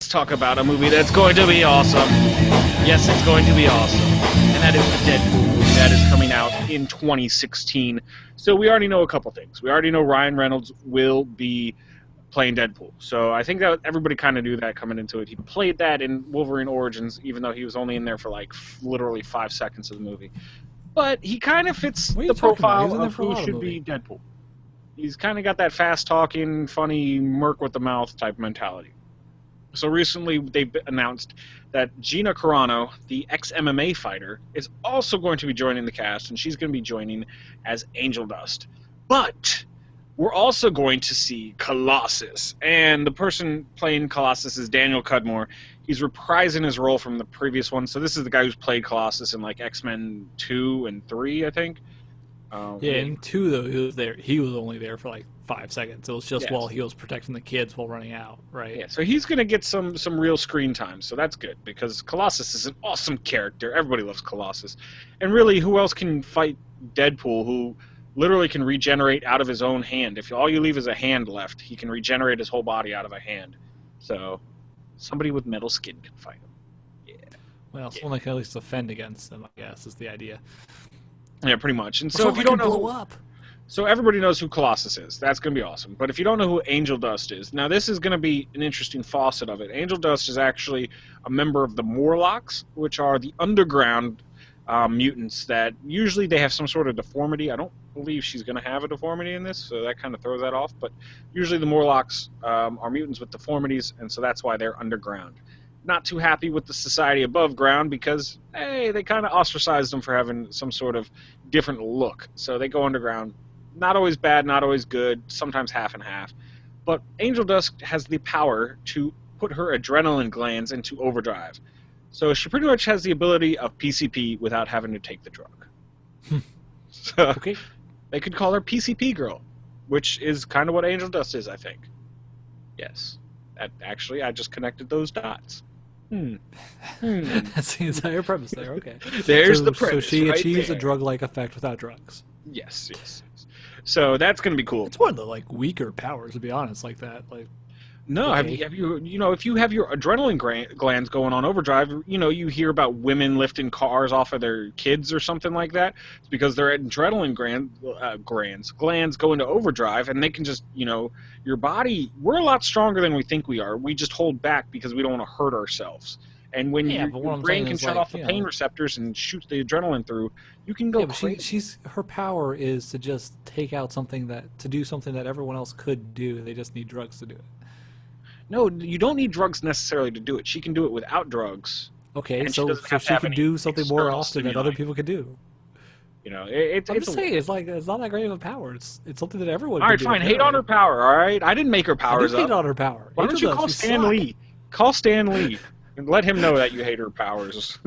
let's talk about a movie that's going to be awesome. Yes, it's going to be awesome. And that is the Deadpool movie that is coming out in 2016. So we already know a couple things. We already know Ryan Reynolds will be playing Deadpool. So I think that everybody kind of knew that coming into it. He played that in Wolverine Origins, even though he was only in there for like literally 5 seconds of the movie. But he kind of fits the profile of who should be Deadpool. He's kind of got that fast-talking, funny, Merc with the mouth type mentality. So recently they announced that Gina Carano, the ex-MMA fighter, is also going to be joining the cast, and she's going to be joining as Angel Dust. But we're also going to see Colossus, and the person playing Colossus is Daniel Cudmore. He's reprising his role from the previous one, so this is the guy who's played Colossus in like X-Men 2 and 3, I think. In 2, though, he was only there for like 5 seconds. It was just while he was protecting the kids while running out, right? Yeah, so he's going to get some real screen time, so that's good, because Colossus is an awesome character. Everybody loves Colossus. And really, who else can fight Deadpool, who literally can regenerate out of his own hand? If all you leave is a hand left, he can regenerate his whole body out of a hand. So somebody with metal skin can fight him. Yeah. Well, someone that can at least defend against them, I guess, is the idea. Yeah, pretty much. And so if you don't know, so everybody knows who Colossus is. That's going to be awesome. But if you don't know who Angel Dust is, now this is going to be an interesting facet of it. Angel Dust is actually a member of the Morlocks, which are the underground mutants that usually they have some sort of deformity. I don't believe she's going to have a deformity in this, so that kind of throws that off. But usually the Morlocks are mutants with deformities, and so that's why they're underground. Not too happy with the society above ground because, hey, they kind of ostracized them for having some sort of different look. So they go underground. Not always bad, not always good, sometimes half and half. But Angel Dust has the power to put her adrenaline glands into overdrive. So she pretty much has the ability of PCP without having to take the drug. So they could call her PCP Girl, which is kind of what Angel Dust is, I think. Yes. Actually, I just connected those dots. That's the entire premise there, okay. There's the premise. So she achieves a drug-like effect without drugs. Yes. So that's going to be cool. It's one of the weaker powers, to be honest, like that. No, have you if you have your adrenaline glands going on overdrive, you hear about women lifting cars off of their kids or something like that. It's because their adrenaline glands go into overdrive, and they can just, your body, we're a lot stronger than we think we are. We just hold back because we don't want to hurt ourselves. And when your brain can shut off the pain receptors and shoot the adrenaline through, you can go crazy. Her power is to just take out to do something that everyone else could do. They just need drugs to do it. No, you don't need drugs necessarily to do it. She can do it without drugs. Okay, so she can do something more often that other people can do. I'm just saying, it's not that great of a power. It's something that everyone can do. All right, fine, hate on her power, all right? I didn't make her powers up. Hate on her power. Why don't you call Stan Lee? Call Stan Lee and let him know that you hate her powers.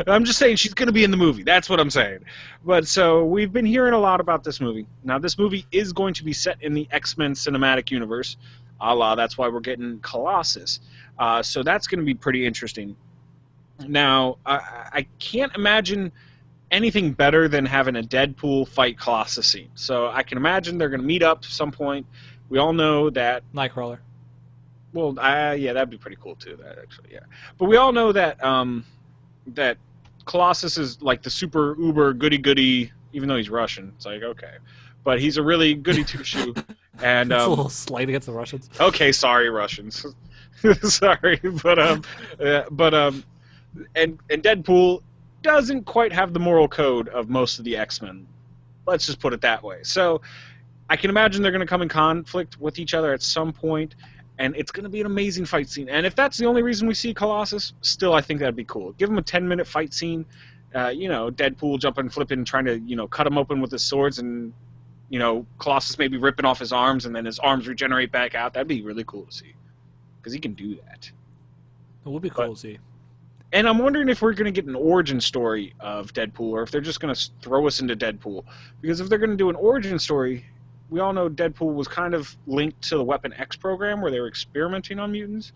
I'm just saying she's going to be in the movie. That's what I'm saying. But so we've been hearing a lot about this movie. Now, this movie is going to be set in the X-Men cinematic universe. That's why we're getting Colossus. So that's going to be pretty interesting. Now, I can't imagine anything better than having a Deadpool fight Colossus scene. So I can imagine they're going to meet up at some point. We all know that... Nightcrawler. Well, yeah, that'd be pretty cool too, actually, yeah. But we all know that that Colossus is like the super uber goody-goody, even though he's Russian. It's like, okay. But he's a really goody two-shoe. And it's a little slight against the Russians. Okay, sorry, Russians. Sorry, but Deadpool doesn't quite have the moral code of most of the X-Men. Let's just put it that way. So I can imagine they're going to come in conflict with each other at some point, and it's going to be an amazing fight scene. And if that's the only reason we see Colossus, still I think that'd be cool. Give him a 10-minute fight scene. Deadpool jumping, flipping, trying to cut him open with his swords, and Colossus maybe ripping off his arms, and then his arms regenerate back out. That'd be really cool to see, because he can do that. It would be cool to see. And I'm wondering if we're going to get an origin story of Deadpool, or if they're just going to throw us into Deadpool. Because if they're going to do an origin story, we all know Deadpool was kind of linked to the Weapon X program, where they were experimenting on mutants.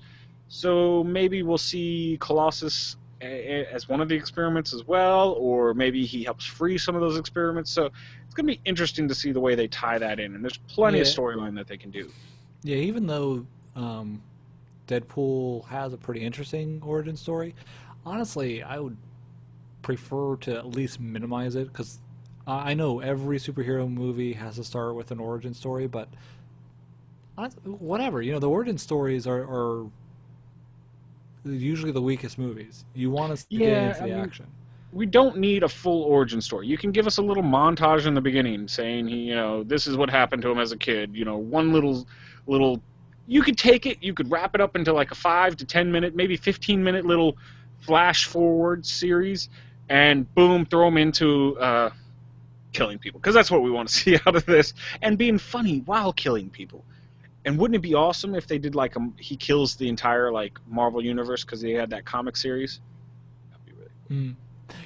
So maybe we'll see Colossus as one of the experiments as well, or maybe he helps free some of those experiments. So it's going to be interesting to see the way they tie that in, and there's plenty of storyline that they can do. Yeah, even though Deadpool has a pretty interesting origin story. Honestly, I would prefer to at least minimize it because I know every superhero movie has to start with an origin story, but whatever. The origin stories are usually the weakest movies. You want us to get into the action. We don't need a full origin story. You can give us a little montage in the beginning saying this is what happened to him as a kid. One little. You could take it. You could wrap it up into like a 5 to 10 minute, maybe 15-minute little flash forward series, and boom, throw them into killing people, because that's what we want to see out of this, and being funny while killing people. And wouldn't it be awesome if they did like he kills the entire like Marvel universe because they had that comic series? That'd be really cool.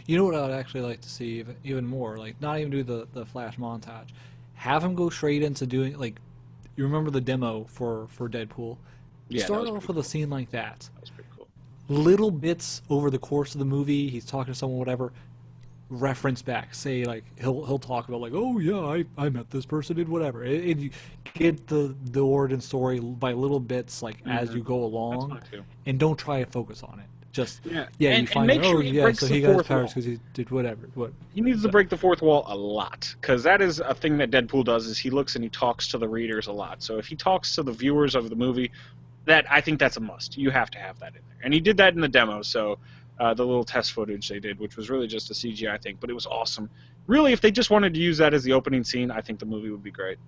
You know what I'd actually like to see even more? Like, not even do the flash montage. Have him go straight into doing, like, you remember the demo for Deadpool? Yeah, start off with a scene like that. That was pretty cool. Little bits over the course of the movie, he's talking to someone, whatever, reference back. Say, like, he'll talk about, like, oh, yeah, I met this person and whatever. You get the origin story by little bits, like, as you go along. And don't try to focus on it. Just, you find out, so he got his powers because he did whatever. He needs to break the fourth wall a lot, because that is a thing that Deadpool does, is he looks and he talks to the readers a lot. So if he talks to the viewers of the movie, I think that's a must. You have to have that in there. And he did that in the demo, so the little test footage they did, which was really just a CGI thing, but it was awesome. Really, if they just wanted to use that as the opening scene, I think the movie would be great.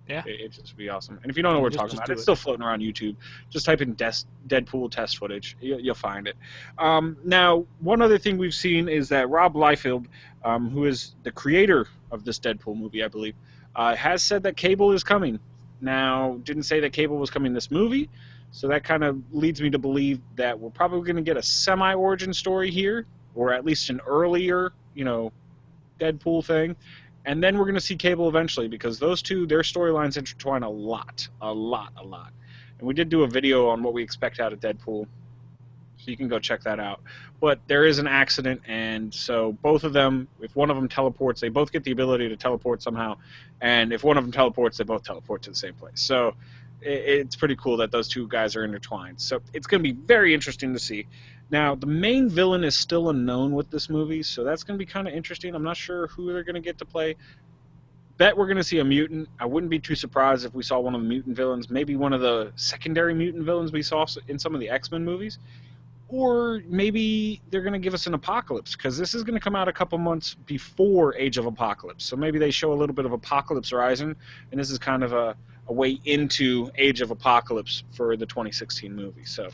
Yeah. It'd just be awesome. And if you don't know what we're talking about, it's still floating around YouTube. Just type in Deadpool test footage. You'll find it. Now, one other thing we've seen is that Rob Liefeld, who is the creator of this Deadpool movie, I believe, has said that Cable is coming. Now, didn't say that Cable was coming this movie, so that kind of leads me to believe that we're probably going to get a semi-origin story here, or at least an earlier, Deadpool thing. And then we're going to see Cable eventually, because those two, their storylines intertwine a lot. And we did do a video on what we expect out of Deadpool, so you can go check that out. But there is an accident, and so both of them, if one of them teleports, they both get the ability to teleport somehow. And if one of them teleports, they both teleport to the same place. So it's pretty cool that those two guys are intertwined. So it's going to be very interesting to see. Now, the main villain is still unknown with this movie, so that's going to be kind of interesting. I'm not sure who they're going to get to play. Bet we're going to see a mutant. I wouldn't be too surprised if we saw one of the mutant villains, maybe one of the secondary mutant villains we saw in some of the X-Men movies. Or maybe they're going to give us an Apocalypse, because this is going to come out a couple months before Age of Apocalypse. So maybe they show a little bit of Apocalypse Rising, and this is kind of a way into Age of Apocalypse for the 2016 movie. So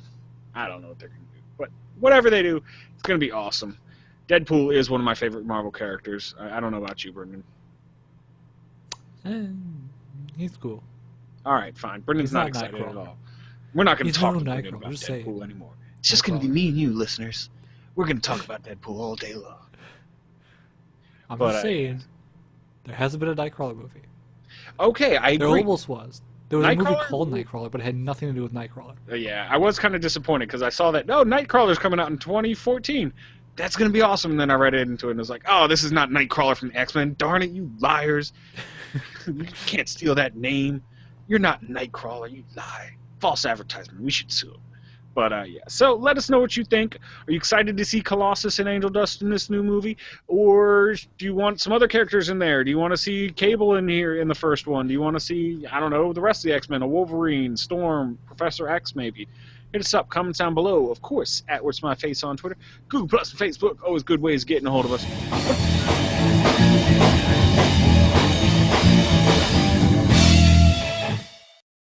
I don't know what they're going to do. But whatever they do, it's going to be awesome. Deadpool is one of my favorite Marvel characters. I don't know about you, Brendan. He's cool. All right, fine. Brendan's not excited at all. We're not going to talk to Brendan about Deadpool anymore. It's just going to be me and you, listeners. We're going to talk about Deadpool all day long. I'm just saying, there hasn't been a Nightcrawler movie. Okay, I agree. There almost was. There was a movie called Nightcrawler, but it had nothing to do with Nightcrawler. Yeah, I was kind of disappointed because I saw that, Nightcrawler's coming out in 2014. That's going to be awesome. And then I read into it and it was like, oh, this is not Nightcrawler from the X-Men. Darn it, you liars. You can't steal that name. You're not Nightcrawler, you lie. False advertisement. We should sue him. But, yeah. So let us know what you think. Are you excited to see Colossus and Angel Dust in this new movie? Or do you want some other characters in there? Do you want to see Cable in here in the first one? Do you want to see, I don't know, the rest of the X-Men? A Wolverine, Storm, Professor X maybe? Hit us up. Comments down below. Of course, at Where's My Face on Twitter. Google Plus and Facebook. Always good ways of getting a hold of us.